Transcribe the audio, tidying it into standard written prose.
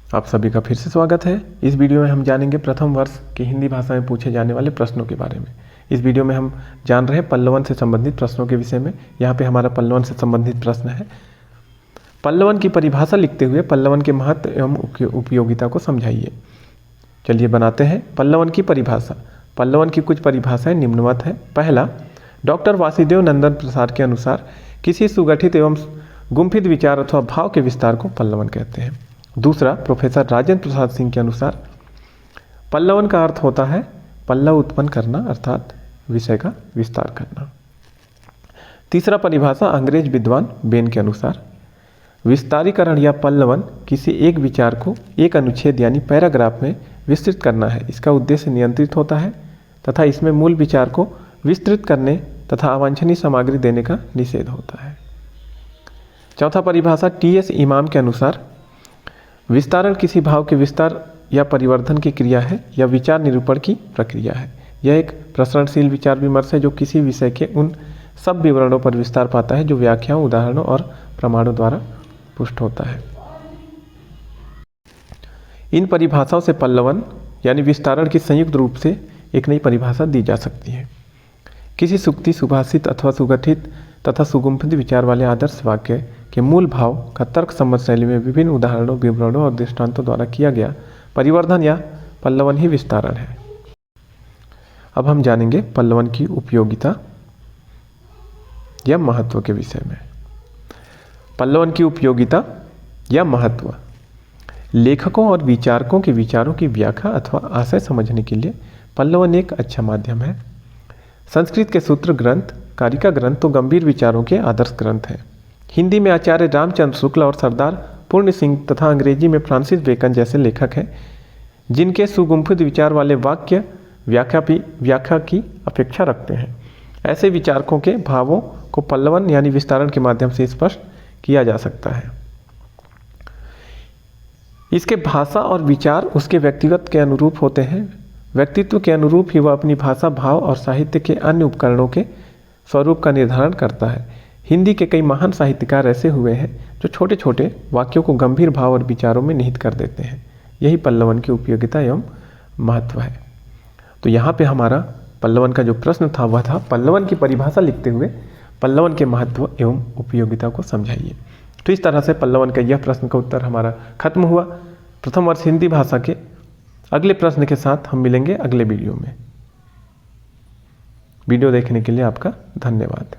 आप सभी का फिर से स्वागत है। इस वीडियो में हम जानेंगे प्रथम वर्ष के हिंदी भाषा में पूछे जाने वाले प्रश्नों के बारे में। इस वीडियो में हम जान रहे हैं पल्लवन से संबंधित प्रश्नों के विषय में। यहाँ पे हमारा पल्लवन से संबंधित प्रश्न है। पल्लवन की परिभाषा लिखते हुए पल्लवन के महत्व एवं उपयोगिता को समझाइए। चलिए बनाते हैं पल्लवन की परिभाषा। पल्लवन की कुछ परिभाषाएं निम्नवत है। पहला, डॉक्टर वासुदेव नंदन प्रसाद के अनुसार किसी सुगठित एवं गुम्फित विचार अथवा भाव के विस्तार को पल्लवन कहते हैं। दूसरा, प्रोफेसर राजेंद्र प्रसाद सिंह के अनुसार पल्लवन का अर्थ होता है पल्लव उत्पन्न करना अर्थात विषय का विस्तार करना। तीसरा परिभाषा अंग्रेज विद्वान बेन के अनुसार विस्तारीकरण या पल्लवन किसी एक विचार को एक अनुच्छेद यानी पैराग्राफ में विस्तृत करना है। इसका उद्देश्य नियंत्रित होता है तथा इसमें मूल विचार को विस्तृत करने तथा अवांछनीय सामग्री देने का निषेध होता है। चौथा परिभाषा टी.एस. इमाम के अनुसार विस्तारण किसी भाव के विस्तार या परिवर्धन की क्रिया है या विचार निरूपण की प्रक्रिया है। यह एक प्रसरणशील विचार विमर्श है जो किसी विषय के उन सब विवरणों पर विस्तार पाता है जो व्याख्याओं, उदाहरणों और प्रमाणों द्वारा पुष्ट होता है। इन परिभाषाओं से पल्लवन यानी विस्तारण की संयुक्त रूप से एक नई परिभाषा दी जा सकती है। किसी सूक्ति, सुभाषित अथवा सुगठित तथा सुगुम्फित विचार वाले आदर्श वाक्य के मूल भाव का तर्क सम्मत शैली में विभिन्न उदाहरणों, विवरणों और दृष्टांतों द्वारा किया गया परिवर्धन या पल्लवन ही विस्तारण है। अब हम जानेंगे पल्लवन की उपयोगिता या महत्व के विषय में। पल्लवन की उपयोगिता या महत्व लेखकों और विचारकों के विचारों की व्याख्या अथवा आशय समझने के लिए पल्लवन एक अच्छा माध्यम है। संस्कृत के सूत्र ग्रंथ, कारिका ग्रंथ तो गंभीर विचारों के आदर्श ग्रंथ हैं। हिंदी में आचार्य रामचंद्र शुक्ल और सरदार पूर्ण सिंह तथा अंग्रेजी में फ्रांसिस बेकन जैसे लेखक हैं जिनके सुगुम्फित विचार वाले वाक्य व्याख्या की अपेक्षा रखते हैं। ऐसे विचारकों के भावों को पल्लवन यानी विस्तारण के माध्यम से स्पष्ट किया जा सकता है। इसके भाषा और विचार उसके व्यक्तित्व के अनुरूप होते हैं। व्यक्तित्व के अनुरूप ही वह अपनी भाषा, भाव और साहित्य के अन्य उपकरणों के स्वरूप का निर्धारण करता है। हिंदी के कई महान साहित्यकार ऐसे हुए हैं जो छोटे छोटे वाक्यों को गंभीर भाव और विचारों में निहित कर देते हैं। यही पल्लवन की उपयोगिता एवं महत्व है। तो यहाँ पे हमारा पल्लवन का जो प्रश्न था वह था पल्लवन की परिभाषा लिखते हुए पल्लवन के महत्व एवं उपयोगिता को समझाइए। तो इस तरह से पल्लवन का यह प्रश्न का उत्तर हमारा खत्म हुआ। प्रथम वर्ष हिंदी भाषा के अगले प्रश्न के साथ हम मिलेंगे अगले वीडियो में। वीडियो देखने के लिए आपका धन्यवाद।